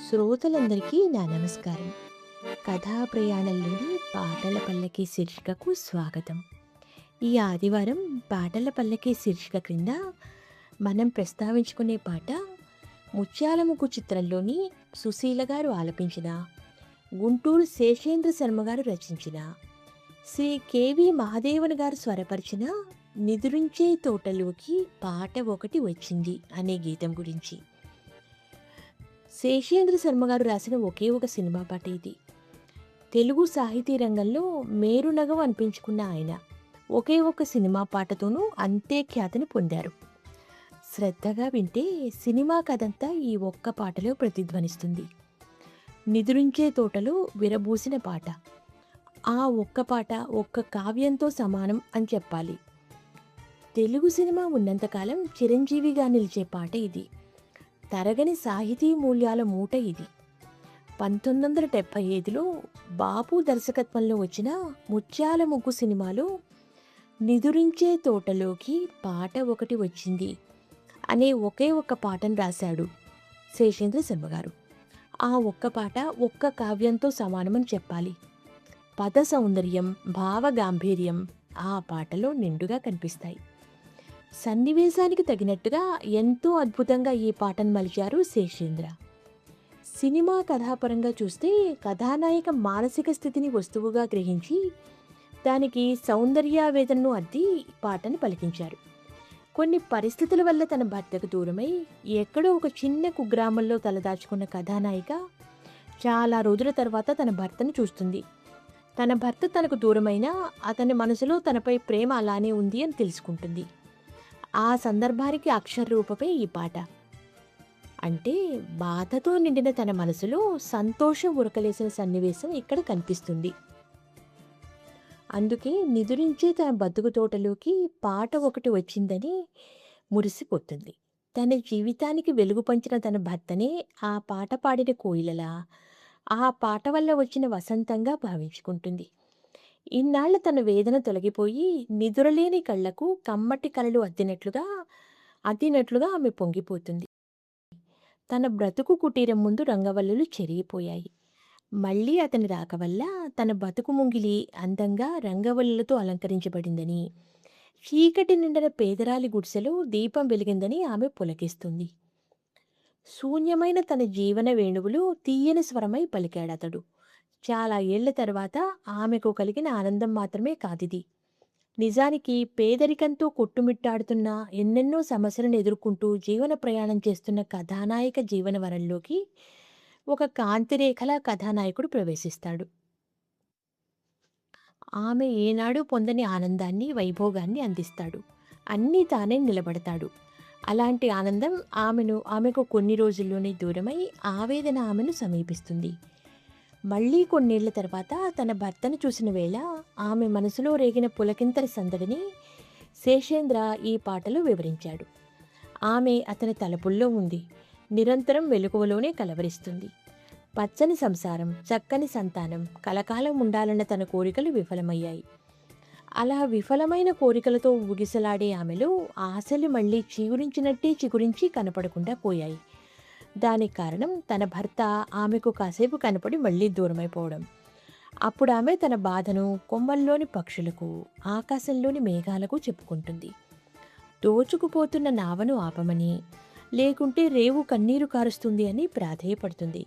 శ్రోతలందరికీ నా నమస్కారం. కథా ప్రయాణంలోని పాటల పల్లకి శీర్షికకు స్వాగతం. ఈ ఆదివారం పాటల పల్లకి శీర్షిక క్రింద మనం ప్రస్తావించుకునే పాట ముత్యాలముగ్గు చిత్రంలోని సుశీల గారు ఆలపించిన, గుంటూరు శేషేంద్ర శర్మ గారు రచించిన, శ్రీ కెవి మహాదేవన్ గారు స్వరపరిచిన నిదురించే తోటలోకి పాట ఒకటి వచ్చింది అనే గీతం గురించి. శేషేంద్ర శర్మ గారు రాసిన ఒకే ఒక సినిమా పాట ఇది. తెలుగు సాహితీ రంగంలో మేరునగం అనిపించుకున్న ఆయన ఒకే ఒక సినిమా పాటతోనూ అంతే ఖ్యాతిని పొందారు. శ్రద్ధగా వింటే సినిమా కథంతా ఈ ఒక్క పాటలో ప్రతిధ్వనిస్తుంది. నిదురించే తోటలో విరబూసిన పాట. ఆ ఒక్క పాట ఒక్క కావ్యంతో సమానం అని చెప్పాలి. తెలుగు సినిమా ఉన్నంతకాలం చిరంజీవిగా నిలిచే పాట ఇది. తరగని సాహితీ మూల్యాల మూట ఇది. 1975లో బాపు దర్శకత్వంలో వచ్చిన ముత్యాల ముగ్గు సినిమాలో నిదురించే తోటలోకి పాట ఒకటి వచ్చింది అనే ఒకే ఒక్క పాటను రాశాడు శేషేంద్ర శర్మ గారు. ఆ ఒక్క పాట ఒక్క కావ్యంతో సమానమని చెప్పాలి. పద సౌందర్యం, భావ గాంభీర్యం ఆ పాటలో నిండుగా కనిపిస్తాయి. సన్నివేశానికి తగినట్టుగా ఎంతో అద్భుతంగా ఈ పాటను మలిచారు శేషేంద్ర. సినిమా కథాపరంగా చూస్తే కథానాయక మానసిక స్థితిని వస్తువుగా గ్రహించి దానికి సౌందర్యావేదనను అద్ది పాటను పలికించారు. కొన్ని పరిస్థితుల వల్ల తన భర్తకు దూరమై ఎక్కడో ఒక చిన్న కుగ్రామంలో తలదాచుకున్న కథానాయిక చాలా రోజుల తర్వాత తన భర్తను చూస్తుంది. తన భర్త తనకు దూరమైనా అతని మనసులో తనపై ప్రేమ అలానే ఉంది అని తెలుసుకుంటుంది. ఆ సందర్భానికి అక్షర రూపమే ఈ పాట. అంటే బాధతో నిండిన తన మనసులో సంతోషం ఉరకలేసిన సన్నివేశం ఇక్కడ కనిపిస్తుంది. అందుకే నిదురించే తన బతుకు తోటలోకి పాట ఒకటి వచ్చిందని మురిసిపోతుంది. తన జీవితానికి వెలుగు పంచిన తన భర్తనే ఆ పాట పాడిన కోయిలలా, ఆ పాట వల్ల వచ్చిన వసంతంగా భావించుకుంటుంది. ఇన్నాళ్ల తన వేదన తొలగిపోయి నిదురలేని కళ్లకు కమ్మటి కలలు అద్దినట్లుగా ఆమె పొంగిపోతుంది. తన బ్రతుకు కుటీరం ముందు రంగవల్లులు చెరిగిపోయాయి. మళ్ళీ అతని రాక వల్ల తన బతుకు ముంగిలి అందంగా రంగవల్లులతో అలంకరించబడిందని, చీకటి నిండిన పేదరాలి గుడిసెలో దీపం వెలిగిందని ఆమె పులకిస్తుంది. శూన్యమైన తన జీవన వేణువులు తీయని స్వరమై పలికాడతడు. చాలా ఏళ్ల తర్వాత ఆమెకు కలిగిన ఆనందం మాత్రమే కాదిది. నిజానికి పేదరికంతో కొట్టుమిట్టాడుతున్న, ఎన్నెన్నో సమస్యలను ఎదుర్కొంటూ జీవన ప్రయాణం చేస్తున్న కథానాయక జీవన వరంలోకి ఒక కాంతిరేఖలా కథానాయకుడు ప్రవేశిస్తాడు. ఆమె ఏనాడు పొందని ఆనందాన్ని, వైభోగాన్ని అందిస్తాడు. అన్నీ తానే నిలబడతాడు. అలాంటి ఆనందం ఆమెకు కొన్ని రోజుల్లోనే దూరమై ఆవేదన ఆమెను సమీపిస్తుంది. మళ్ళీ కొన్నేళ్ల తర్వాత తన భర్తను చూసిన వేళ ఆమె మనసులో రేగిన పులకింతల సందడిని శేషేంద్ర ఈ పాటలో వివరించాడు. ఆమె అతని తలపుల్లో ఉంది. నిరంతరం వెలుగువలోనే కలవరిస్తుంది. పచ్చని సంసారం, చక్కని సంతానం, కలకాలం ఉండాలన్న తన కోరికలు విఫలమయ్యాయి. అలా విఫలమైన కోరికలతో ఊగిసలాడే ఆమెలో ఆశలు మళ్ళీ చిగురించి కనపడకుండా పోయాయి. దానికి కారణం తన భర్త ఆమెకు కాసేపు కనపడి మళ్ళీ దూరమైపోవడం. అప్పుడు ఆమె తన బాధను కొమ్మల్లోని పక్షులకు, ఆకాశంలోని మేఘాలకు చెప్పుకుంటుంది. దోచుకుపోతున్న నావను ఆపమని, లేకుంటే రేవు కన్నీరు కారుస్తుంది అని ప్రాధేయపడుతుంది.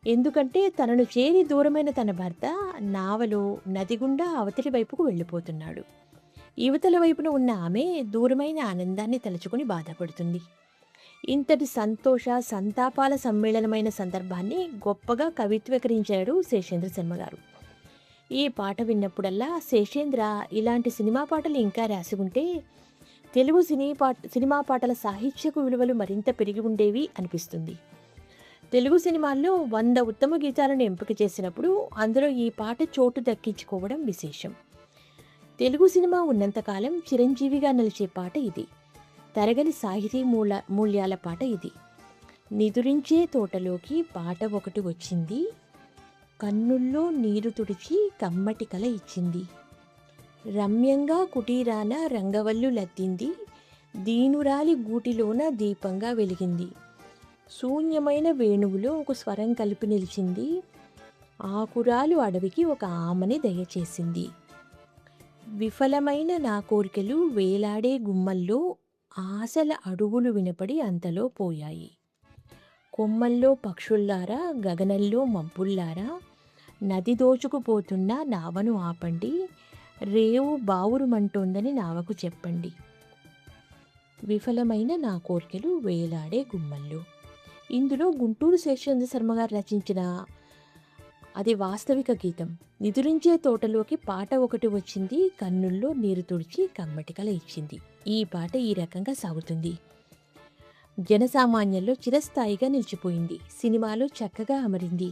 ఎందుకంటే తనను చేరి దూరమైన తన భర్త నావలో నది గుండా అవతలి వైపుకు వెళ్ళిపోతున్నాడు. యువతల వైపున ఉన్న ఆమె దూరమైన ఆనందాన్ని తలుచుకుని బాధపడుతుంది. ఇంతటి సంతోష సంతాపాల సమ్మేళనమైన సందర్భాన్ని గొప్పగా కవిత్వీకరించాడు శేషేంద్ర శర్మ గారు. ఈ పాట విన్నప్పుడల్లా శేషేంద్ర ఇలాంటి సినిమా పాటలు ఇంకా రాసి ఉంటే తెలుగు సినిమా పాటల సాహిత్యకు విలువలు మరింత పెరిగి ఉండేవి అనిపిస్తుంది. తెలుగు సినిమాల్లో 100 ఉత్తమ గీతాలను ఎంపిక చేసినప్పుడు అందులో ఈ పాట చోటు దక్కించుకోవడం విశేషం. తెలుగు సినిమా ఉన్నంతకాలం చిరంజీవిగా నిలిచే పాట ఇది. తరగని సాహితీ మూల్యాల పాట ఇది. నిదురించే తోటలోకి పాట ఒకటి వచ్చింది, కన్నుల్లో నీరు తుడిచి కమ్మటి కల ఇచ్చింది. రమ్యంగా కుటీరాన రంగవల్లు లద్దింది, దీనురాలి గూటిలోన దీపంగా వెలిగింది. శూన్యమైన వేణువులో ఒక స్వరం కలిపి నిలిచింది. ఆకురాలు అడవికి ఒక ఆమని దయచేసింది. విఫలమైన నా కోరికలు వేలాడే గుమ్మల్లో ఆశల అడుగులు వినపడి అంతలో పోయాయి. కొమ్మల్లో పక్షుల్లారా, గగనంలో మబ్బుల్లారా, నది దోచుకుపోతున్న నావను ఆపండి, రేవు బావురుమంటోందని నావకు చెప్పండి. విఫలమైన నా కోరికలు వేలాడే గుమ్మల్లో. ఇందులో గుంటూరు శేషేంద్ర శర్మ గారు రచించిన అది వాస్తవిక గీతం. నిదురించే తోటలోకి పాట ఒకటి వచ్చింది, కన్నుల్లో నీరు తుడిచి కమ్మటికల ఇచ్చింది. ఈ పాట ఈ రకంగా సాగుతుంది. జనసామాన్యంలో చిరస్థాయిగా నిలిచిపోయింది. సినిమాలో చక్కగా అమరింది.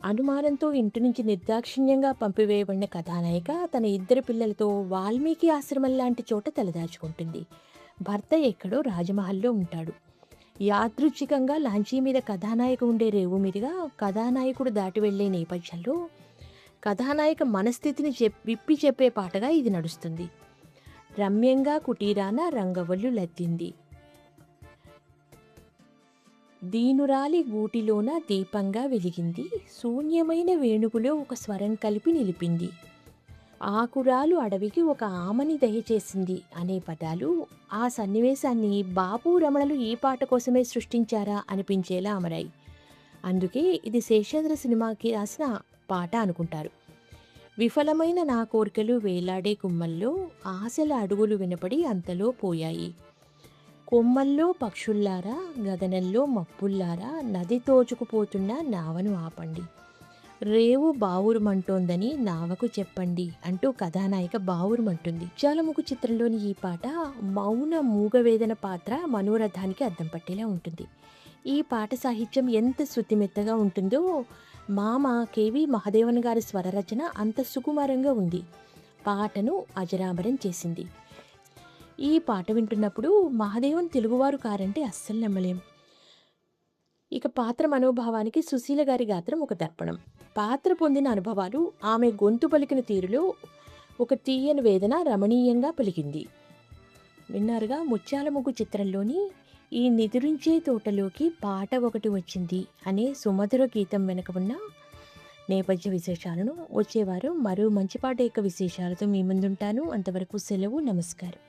అనుమానంతో ఇంటి నుంచి నిర్దాక్షిణ్యంగా పంపివేయబడిన కథానాయిక తన 2 పిల్లలతో వాల్మీకి ఆశ్రమం లాంటి చోట తలదాచుకుంటుంది. భర్త ఎక్కడో రాజమహల్లో ఉంటాడు. యాదృచ్ఛికంగా లాంచీ మీద కథానాయిక ఉండే రేవు మీదుగా కథానాయకుడు దాటి వెళ్లే నేపథ్యంలో కథానాయిక మనస్థితిని విప్పి చెప్పే పాటగా ఇది నడుస్తుంది. రమ్యంగా కుటీరాన రంగవల్లు లద్దింది. దీనురాలి గూటిలోన దీపంగా వెలిగింది. శూన్యమైన వేణువులో ఒక స్వరం కలిపి నిలిపింది. ఆకురాలు అడవికి ఒక ఆమని దయచేసింది అనే పదాలు ఆ సన్నివేశాన్ని బాపు రమణలు ఈ పాట కోసమే సృష్టించారా అనిపించేలా అమరాయి. అందుకే ఇది శేషేంద్ర సినిమాకి రాసిన పాట అనుకుంటారు. విఫలమైన నా కోరికలు వేలాడే గుమ్మల్లో ఆశల అడుగులు వినపడి అంతలో పోయాయి. కొమ్మల్లో పక్షుల్లారా, గగనంలో మప్పుల్లారా, నది తోచుకుపోతున్న నావను ఆపండి, రేవు బావురుమంటోందని నావకు చెప్పండి అంటూ కథానాయిక బావురుమంటుంది. ముత్యాలముగ్గు చిత్రంలోని ఈ పాట మౌన మూగవేదన పాత్ర మనోరథానికి అద్దం పట్టేలా ఉంటుంది. ఈ పాట సాహిత్యం ఎంత శృతిమెత్తగా ఉంటుందో మామ కెవి మహదేవన్ గారి స్వరరచన అంత సుకుమారంగా ఉంది. పాటను అజరామరం చేసింది. ఈ పాట వింటున్నప్పుడు మహదేవన్ తెలుగువారు కారంటే అస్సలు నమ్మలేం. ఇక పాత్ర మనోభావానికి సుశీల గారి గాత్రం ఒక దర్పణం. పాత్ర పొందిన అనుభవాలు ఆమె గొంతు పలికిన తీరులో ఒక తీయని వేదన రమణీయంగా పలికింది. విన్నారుగా ముత్యాలముగ్గు చిత్రంలోని ఈ నిదురించే తోటలోకి పాట ఒకటి వచ్చింది అనే సుమధుర గీతం వెనుక ఉన్న నేపథ్య విశేషాలను వచ్చేవారు మరో మంచి పాట యొక్క విశేషాలతో మీ ముందుంటాను. అంతవరకు సెలవు. నమస్కారం.